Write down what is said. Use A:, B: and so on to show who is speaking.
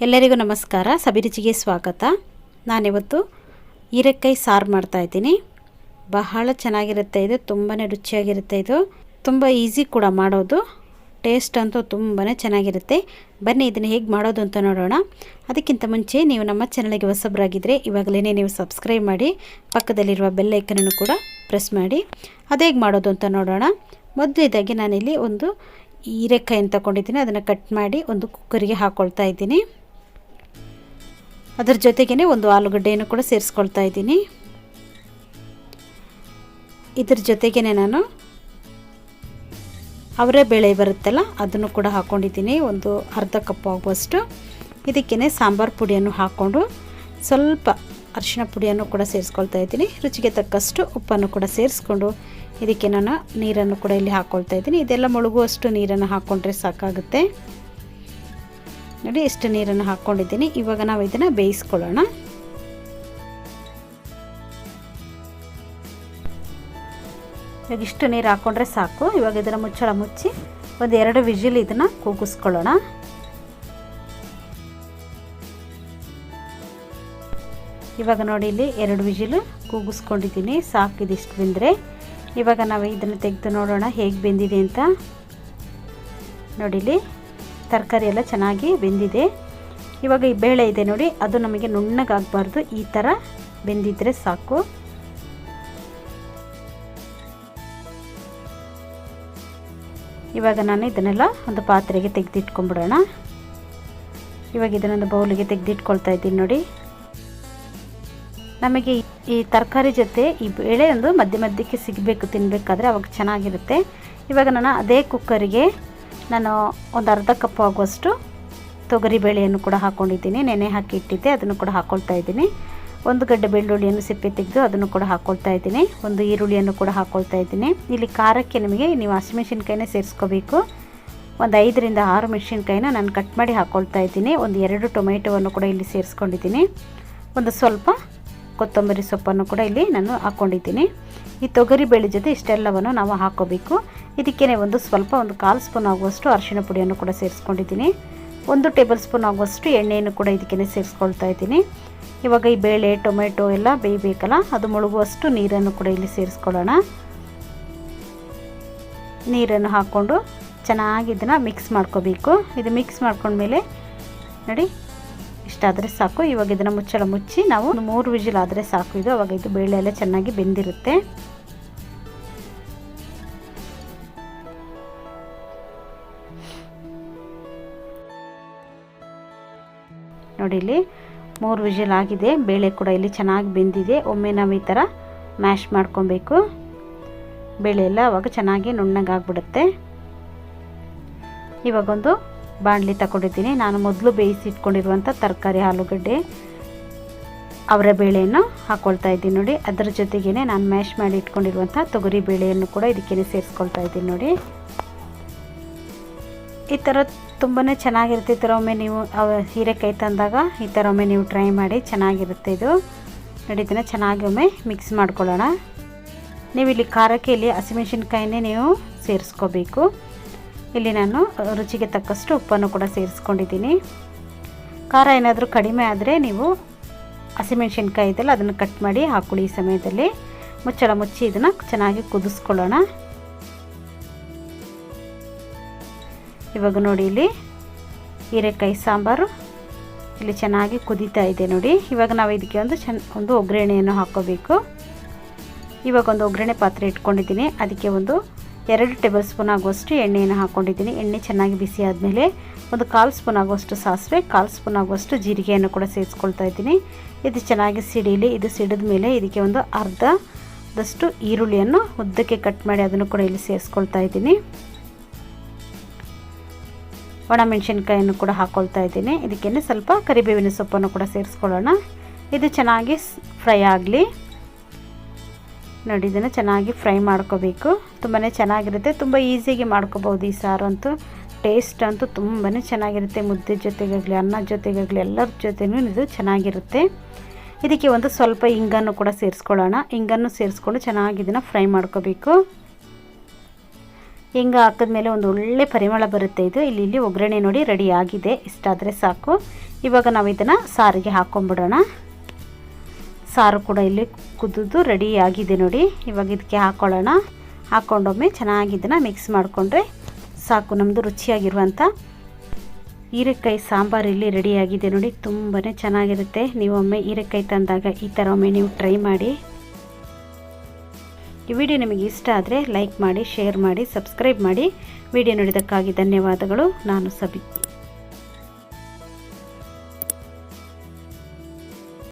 A: ಎಲ್ಲರಿಗೂ ನಮಸ್ಕಾರ. ಸಬಿ ರುಚಿಗೆ ಸ್ವಾಗತ. ನಾನಿವತ್ತು ಹೀರೆಕಾಯಿ ಸಾರು ಮಾಡ್ತಾಯಿದ್ದೀನಿ. ಬಹಳ ಚೆನ್ನಾಗಿರುತ್ತೆ ಇದು, ತುಂಬಾ ರುಚಿಯಾಗಿರುತ್ತೆ. ಇದು ತುಂಬ ಈಸಿ ಕೂಡ ಮಾಡೋದು. ಟೇಸ್ಟ್ ಅಂತೂ ತುಂಬಾ ಚೆನ್ನಾಗಿರುತ್ತೆ. ಬನ್ನಿ ಇದನ್ನು ಹೇಗೆ ಮಾಡೋದು ಅಂತ ನೋಡೋಣ. ಅದಕ್ಕಿಂತ ಮುಂಚೆ ನೀವು ನಮ್ಮ ಚಾನಲ್ಗೆ ಹೊಸಬರಾಗಿದ್ದರೆ ಇವಾಗಲೇ ನೀವು ಸಬ್ಸ್ಕ್ರೈಬ್ ಮಾಡಿ, ಪಕ್ಕದಲ್ಲಿರುವ ಬೆಲ್ ಐಕನನ್ನು ಕೂಡ ಪ್ರೆಸ್ ಮಾಡಿ. ಅದು ಹೇಗೆ ಮಾಡೋದು ಅಂತ ನೋಡೋಣ. ಮೊದಲನೇದಾಗಿ ನಾನಿಲ್ಲಿ ಒಂದು ಹೀರೆಕಾಯಿಯನ್ನು ತಗೊಂಡಿದ್ದೀನಿ. ಅದನ್ನು ಕಟ್ ಮಾಡಿ ಒಂದು ಕುಕ್ಕರಿಗೆ ಹಾಕ್ಕೊಳ್ತಾ ಇದ್ದೀನಿ. ಅದರ ಜೊತೆಗೇ ಒಂದು ಆಲೂಗಡ್ಡೆಯನ್ನು ಕೂಡ ಸೇರಿಸ್ಕೊಳ್ತಾ ಇದ್ದೀನಿ. ಇದ್ರ ಜೊತೆಗೇ ನಾನು ಅವರೇ ಬೇಳೆ ಬರುತ್ತಲ್ಲ ಅದನ್ನು ಕೂಡ ಹಾಕ್ಕೊಂಡಿದ್ದೀನಿ, ಒಂದು ಅರ್ಧ ಕಪ್ ಆಗುವಷ್ಟು. ಇದಕ್ಕೇ ಸಾಂಬಾರು ಪುಡಿಯನ್ನು ಹಾಕ್ಕೊಂಡು ಸ್ವಲ್ಪ ಅರಿಶಿನ ಪುಡಿಯನ್ನು ಕೂಡ ಸೇರಿಸ್ಕೊಳ್ತಾ ಇದ್ದೀನಿ. ರುಚಿಗೆ ತಕ್ಕಷ್ಟು ಉಪ್ಪನ್ನು ಕೂಡ ಸೇರಿಸ್ಕೊಂಡು ಇದಕ್ಕೆ ನಾನು ನೀರನ್ನು ಕೂಡ ಇಲ್ಲಿ ಹಾಕ್ಕೊಳ್ತಾ ಇದ್ದೀನಿ. ಇದೆಲ್ಲ ಮುಳುಗುವಷ್ಟು ನೀರನ್ನು ಹಾಕ್ಕೊಂಡ್ರೆ ಸಾಕಾಗುತ್ತೆ. ನೋಡಿ, ಎಷ್ಟು ನೀರನ್ನು ಹಾಕ್ಕೊಂಡಿದ್ದೀನಿ. ಇವಾಗ ನಾವು ಇದನ್ನು ಬೇಯಿಸ್ಕೊಳ್ಳೋಣ. ಇವಾಗ ಇಷ್ಟು ನೀರು ಹಾಕ್ಕೊಂಡ್ರೆ ಸಾಕು. ಇವಾಗ ಇದನ್ನು ಮುಚ್ಚಳ ಮುಚ್ಚಿ ಒಂದು 2 ವಿಜಿಲ್ ಇದನ್ನು ಕೂಗಿಸ್ಕೊಳ್ಳೋಣ. ಇವಾಗ ನೋಡಿ, ಇಲ್ಲಿ 2 ವಿಜಿಲ್ ಕೂಗಿಸ್ಕೊಂಡಿದ್ದೀನಿ. ಸಾಕು, ಇದಿಷ್ಟು ಬೆಂದರೆ. ಇವಾಗ ನಾವು ಇದನ್ನು ತೆಗೆದು ನೋಡೋಣ ಹೇಗೆ ಬೆಂದಿದೆ ಅಂತ. ನೋಡಿಲಿ, ತರಕಾರಿ ಎಲ್ಲ ಚೆನ್ನಾಗಿ ಬೆಂದಿದೆ. ಇವಾಗ ಈ ಬೇಳೆ ಇದೆ ನೋಡಿ, ಅದು ನಮಗೆ ನುಣ್ಣಗಾಗಬಾರ್ದು, ಈ ಥರ ಬೆಂದಿದ್ರೆ ಸಾಕು. ಇವಾಗ ನಾನು ಇದನ್ನೆಲ್ಲ ಒಂದು ಪಾತ್ರೆಗೆ ತೆಗೆದಿಟ್ಕೊಂಡ್ಬಿಡೋಣ. ಇವಾಗ ಇದನ್ನೊಂದು ಬೌಲಿಗೆ ತೆಗೆದಿಟ್ಕೊಳ್ತಾ ಇದ್ದೀನಿ. ನೋಡಿ, ನಮಗೆ ಈ ತರಕಾರಿ ಜೊತೆ ಈ ಬೇಳೆ ಒಂದು ಮಧ್ಯ ಮಧ್ಯಕ್ಕೆ ಸಿಗಬೇಕು ತಿನ್ನಬೇಕಾದ್ರೆ, ಅವಾಗ ಚೆನ್ನಾಗಿರುತ್ತೆ. ಇವಾಗ ನಾನು ಅದೇ ಕುಕ್ಕರಿಗೆ ನಾನು ಒಂದು ಅರ್ಧ ಕಪ್ ಆಗುವಷ್ಟು ತೊಗರಿ ಬೇಳೆಯನ್ನು ಕೂಡ ಹಾಕ್ಕೊಂಡಿದ್ದೀನಿ. ನೆನೆ ಹಾಕಿ ಇಟ್ಟಿದ್ದೆ, ಅದನ್ನು ಕೂಡ ಹಾಕ್ಕೊಳ್ತಾ ಇದ್ದೀನಿ. ಒಂದು ಗಡ್ಡೆ ಬೆಳ್ಳುಳ್ಳಿಯನ್ನು ಸಿಪ್ಪೆ ತೆಗೆದು ಅದನ್ನು ಕೂಡ ಹಾಕ್ಕೊಳ್ತಾ ಇದ್ದೀನಿ. ಒಂದು ಈರುಳ್ಳಿಯನ್ನು ಕೂಡ ಹಾಕ್ಕೊಳ್ತಾ ಇದ್ದೀನಿ. ಇಲ್ಲಿ ಖಾರಕ್ಕೆ ನಿಮಗೆ ನೀವು ಹಸಿಮೆಣ್ಸಿನ್ಕಾಯಿನೇ ಸೇರಿಸ್ಕೋಬೇಕು. ಒಂದು 5 ರಿಂದ 6 ಮೆಣಸಿನ್ಕಾಯಿನ ನಾನು ಕಟ್ ಮಾಡಿ ಹಾಕ್ಕೊಳ್ತಾ ಇದ್ದೀನಿ. ಒಂದು 2 ಟೊಮೆಟೊವನ್ನು ಕೂಡ ಇಲ್ಲಿ ಸೇರಿಸ್ಕೊಂಡಿದ್ದೀನಿ. ಒಂದು ಸ್ವಲ್ಪ ಕೊತ್ತಂಬರಿ ಸೊಪ್ಪನ್ನು ಕೂಡ ಇಲ್ಲಿ ನಾನು ಹಾಕ್ಕೊಂಡಿದ್ದೀನಿ. ಈ ತೊಗರಿ ಬೇಳೆ ಜೊತೆ ಇಷ್ಟೆಲ್ಲವನ್ನು ನಾವು ಹಾಕ್ಕೋಬೇಕು. ಇದಕ್ಕೇ ಒಂದು ಸ್ವಲ್ಪ ಒಂದು 1/4 ಸ್ಪೂನ್ ಆಗುವಷ್ಟು ಅರಿಶಿನ ಪುಡಿಯನ್ನು ಕೂಡ ಸೇರಿಸ್ಕೊಂಡಿದ್ದೀನಿ. 1 ಟೇಬಲ್ ಸ್ಪೂನ್ ಆಗುವಷ್ಟು ಎಣ್ಣೆಯನ್ನು ಕೂಡ ಇದಕ್ಕೇ ಸೇರಿಸ್ಕೊಳ್ತಾ ಇದ್ದೀನಿ. ಇವಾಗ ಈ ಬೇಳೆ ಟೊಮೆಟೊ ಎಲ್ಲ ಬೇಯಬೇಕಲ್ಲ, ಅದು ಮುಳುಗುವಷ್ಟು ನೀರನ್ನು ಕೂಡ ಇಲ್ಲಿ ಸೇರಿಸ್ಕೊಳ್ಳೋಣ. ನೀರನ್ನು ಹಾಕ್ಕೊಂಡು ಚೆನ್ನಾಗಿ ಇದನ್ನು ಮಿಕ್ಸ್ ಮಾಡ್ಕೋಬೇಕು. ಇದು ಮಿಕ್ಸ್ ಮಾಡ್ಕೊಂಡ್ಮೇಲೆ ನೋಡಿ, ಇಷ್ಟಾದರೆ ಸಾಕು. ಇವಾಗ ಇದನ್ನು ಮುಚ್ಚಳ ಮುಚ್ಚಿ ನಾವು 3 ವಿಜಿಲ್ ಆದರೆ ಸಾಕು. ಇದು ಅವಾಗ ಇದು ಬೇಳೆ ಎಲ್ಲ ಚೆನ್ನಾಗಿ ಬೆಂದಿರುತ್ತೆ. ನೋಡಿ, ಇಲ್ಲಿ 3 ವಿಜಿಲ್ ಆಗಿದೆ. ಬೇಳೆ ಕೂಡ ಇಲ್ಲಿ ಚೆನ್ನಾಗಿ ಬೆಂದಿದೆ. ಒಮ್ಮೆ ನಾವು ಈ ಥರ ಮ್ಯಾಶ್ ಮಾಡ್ಕೊಬೇಕು. ಬೇಳೆ ಎಲ್ಲ ಅವಾಗ ಚೆನ್ನಾಗಿ ನುಣ್ಣಗಾಗ್ಬಿಡುತ್ತೆ. ಇವಾಗೊಂದು ಬಾಣಲಿ ತಗೊಂಡಿದ್ದೀನಿ. ನಾನು ಮೊದಲು ಬೇಯಿಸಿಟ್ಕೊಂಡಿರುವಂಥ ತರಕಾರಿ, ಆಲೂಗಡ್ಡೆ, ಅವರ ಬೇಳೆಯನ್ನು ಹಾಕ್ಕೊಳ್ತಾ ಇದ್ದೀನಿ. ನೋಡಿ, ಅದರ ಜೊತೆಗೇ ನಾನು ಮ್ಯಾಶ್ ಮಾಡಿ ಇಟ್ಕೊಂಡಿರುವಂಥ ತೊಗರಿ ಬೇಳೆಯನ್ನು ಕೂಡ ಇದಕ್ಕೇ ಸೇರಿಸ್ಕೊಳ್ತಾ ಇದ್ದೀನಿ. ನೋಡಿ, ಈ ಥರ ತುಂಬಾ ಚೆನ್ನಾಗಿರುತ್ತೆ. ಈ ಥರ ಒಮ್ಮೆ ನೀವು ಹೀರೆಕಾಯಿ ತಂದಾಗ ಈ ಥರ ಒಮ್ಮೆ ನೀವು ಟ್ರೈ ಮಾಡಿ, ಚೆನ್ನಾಗಿರುತ್ತೆ ಇದು. ನೋಡಿ, ಇದನ್ನು ಚೆನ್ನಾಗಿ ಒಮ್ಮೆ ಮಿಕ್ಸ್ ಮಾಡ್ಕೊಳ್ಳೋಣ. ನೀವು ಇಲ್ಲಿ ಖಾರಕ್ಕೆ ಇಲ್ಲಿ ಹಸಿಮೆಣ್ಸಿನ್ಕಾಯಿನೇ ನೀವು ಸೇರಿಸ್ಕೋಬೇಕು. ಇಲ್ಲಿ ನಾನು ರುಚಿಗೆ ತಕ್ಕಷ್ಟು ಉಪ್ಪನ್ನು ಕೂಡ ಸೇರಿಸ್ಕೊಂಡಿದ್ದೀನಿ. ಖಾರ ಏನಾದರೂ ಕಡಿಮೆ ಆದರೆ ನೀವು ಹಸಿಮೆಣ್ಸಿನ್ಕಾಯಿ ಇದೆಲ್ಲ ಅದನ್ನು ಕಟ್ ಮಾಡಿ ಹಾಕ್ಕೊಳ್ಳಿ. ಈ ಸಮಯದಲ್ಲಿ ಮುಚ್ಚಳ ಮುಚ್ಚಿ ಇದನ್ನು ಚೆನ್ನಾಗಿ ಕುದಿಸ್ಕೊಳ್ಳೋಣ. ಇವಾಗ ನೋಡಿ, ಇಲ್ಲಿ ಹೀರೆಕಾಯಿ ಸಾಂಬಾರು ಇಲ್ಲಿ ಚೆನ್ನಾಗಿ ಕುದೀತಾ ಇದೆ. ನೋಡಿ, ಇವಾಗ ನಾವು ಇದಕ್ಕೆ ಒಂದು ಒಗ್ಗರಣೆಯನ್ನು ಹಾಕ್ಕೋಬೇಕು. ಇವಾಗ ಒಂದು ಒಗ್ಗರಣೆ ಪಾತ್ರೆ ಇಟ್ಕೊಂಡಿದ್ದೀನಿ. ಅದಕ್ಕೆ ಒಂದು 2 ಟೇಬಲ್ ಸ್ಪೂನ್ ಆಗುವಷ್ಟು ಎಣ್ಣೆಯನ್ನು ಹಾಕ್ಕೊಂಡಿದ್ದೀನಿ. ಎಣ್ಣೆ ಚೆನ್ನಾಗಿ ಬಿಸಿ ಆದಮೇಲೆ ಒಂದು 1/4 ಸ್ಪೂನ್ ಆಗುವಷ್ಟು ಸಾಸಿವೆ, 1/4 ಸ್ಪೂನ್ ಆಗುವಷ್ಟು ಜೀರಿಗೆಯನ್ನು ಕೂಡ ಸೇರಿಸ್ಕೊಳ್ತಾ ಇದ್ದೀನಿ. ಇದು ಚೆನ್ನಾಗಿ ಸಿಡಿಲಿ. ಇದು ಸಿಡಿದ ಮೇಲೆ ಇದಕ್ಕೆ ಒಂದು ಅರ್ಧದಷ್ಟು ಈರುಳ್ಳಿಯನ್ನು ಉದ್ದಕ್ಕೆ ಕಟ್ ಮಾಡಿ ಅದನ್ನು ಕೂಡ ಇಲ್ಲಿ ಸೇರಿಸ್ಕೊಳ್ತಾ ಇದ್ದೀನಿ. ಒಣಮೆಣಸಿನ್ಕಾಯನ್ನು ಕೂಡ ಹಾಕ್ಕೊಳ್ತಾ ಇದ್ದೀನಿ. ಇದಕ್ಕೇ ಸ್ವಲ್ಪ ಕರಿಬೇವಿನ ಸೊಪ್ಪನ್ನು ಕೂಡ ಸೇರಿಸ್ಕೊಳ್ಳೋಣ. ಇದು ಚೆನ್ನಾಗಿ ಫ್ರೈ ಆಗಲಿ. ನೋಡಿ, ಇದನ್ನು ಚೆನ್ನಾಗಿ ಫ್ರೈ ಮಾಡ್ಕೋಬೇಕು. ತುಂಬಾ ಚೆನ್ನಾಗಿರುತ್ತೆ. ತುಂಬ ಈಸಿಯಾಗಿ ಮಾಡ್ಕೋಬೋದು ಈ ಸಾರು ಅಂತೂ. ಟೇಸ್ಟ್ ಅಂತೂ ತುಂಬಾ ಚೆನ್ನಾಗಿರುತ್ತೆ. ಮುದ್ದೆ ಜೊತೆಗಾಗಲಿ, ಅನ್ನ ಜೊತೆಗಾಗಲಿ, ಎಲ್ಲರ ಜೊತೆನೂ ಇದು ಚೆನ್ನಾಗಿರುತ್ತೆ. ಇದಕ್ಕೆ ಒಂದು ಸ್ವಲ್ಪ ಇಂಗನ್ನು ಕೂಡ ಸೇರಿಸ್ಕೊಳ್ಳೋಣ. ಇಂಗನ್ನು ಸೇರಿಸ್ಕೊಂಡು ಚೆನ್ನಾಗಿ ಇದನ್ನು ಫ್ರೈ ಮಾಡ್ಕೋಬೇಕು. ಹಿಂಗೆ ಹಾಕಿದ್ಮೇಲೆ ಒಂದು ಒಳ್ಳೆ ಪರಿಮಳ ಬರುತ್ತೆ. ಇದು ಇಲ್ಲಿ ಒಗ್ಗರಣೆ ನೋಡಿ ರೆಡಿ ಆಗಿದೆ. ಇಷ್ಟಾದರೆ ಸಾಕು. ಇವಾಗ ನಾವು ಇದನ್ನು ಸಾರಿಗೆ ಹಾಕ್ಕೊಂಬಿಡೋಣ. ಸಾರು ಕೂಡ ಇಲ್ಲಿ ಕುದ್ದು ರೆಡಿ ಆಗಿದೆ ನೋಡಿ. ಇವಾಗ ಇದಕ್ಕೆ ಹಾಕ್ಕೊಳ್ಳೋಣ. ಹಾಕ್ಕೊಂಡೊಮ್ಮೆ ಚೆನ್ನಾಗಿ ಇದನ್ನು ಮಿಕ್ಸ್ ಮಾಡಿಕೊಂಡ್ರೆ ಸಾಕು. ನಮ್ಮದು ರುಚಿಯಾಗಿರುವಂಥ ಹೀರೆಕಾಯಿ ಸಾಂಬಾರು ಇಲ್ಲಿ ರೆಡಿಯಾಗಿದೆ ನೋಡಿ. ತುಂಬಾ ಚೆನ್ನಾಗಿರುತ್ತೆ. ನೀವು ಒಮ್ಮೆ ಹೀರೆಕಾಯಿ ತಂದಾಗ ಈ ಥರ ಒಮ್ಮೆ ನೀವು ಟ್ರೈ ಮಾಡಿ. ಈ ವಿಡಿಯೋ ನಿಮಗೆ ಇಷ್ಟ ಆದರೆ ಲೈಕ್ ಮಾಡಿ, ಶೇರ್ ಮಾಡಿ, ಸಬ್ಸ್ಕ್ರೈಬ್ ಮಾಡಿ. ವಿಡಿಯೋ ನೋಡಿದ್ದಕ್ಕಾಗಿ ಧನ್ಯವಾದಗಳು. ನಾನು ಸಬಿ.